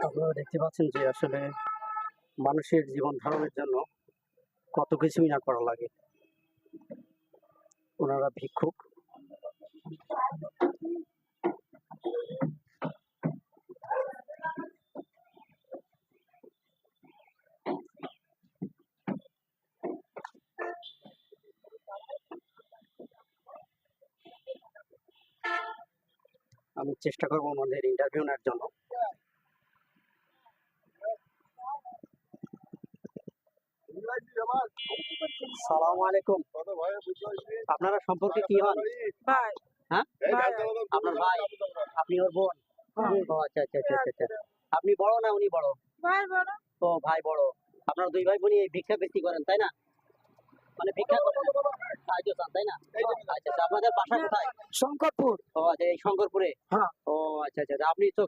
আপনারা দেখতে পাচ্ছেন যে আসলে মানুষের জীবন ধারণের জন্য কত কিছুই না করা লাগে। ওনারা ভিক্ষুক। আমি চেষ্টা করবো ওনাদের ইন্টারভিউ নেওয়ার জন্য। সালাম আলাইকুম। আপনারা সম্পর্কে কি হন? ভাই হ্যাঁ, ভাই আপনার ভাই, আপনি ওর বোন? ও আচ্ছা আচ্ছা আচ্ছা আচ্ছা আচ্ছা। আপনি বড় না উনি বড়? ভাই বড় ও ভাই বড়। আপনারা দুই ভাই বোনই এই ভিক্ষা বৃত্তি করেন তাই না? মানে ভিক্ষা করেন, সাহায্য চান তাই না? আচ্ছা আচ্ছা। আপনাদের বাসা কোথায়? শঙ্করপুর। ও আচ্ছা, এই শঙ্করপুরে। হ্যাঁ। ও আচ্ছা আচ্ছা। আপনি চোখে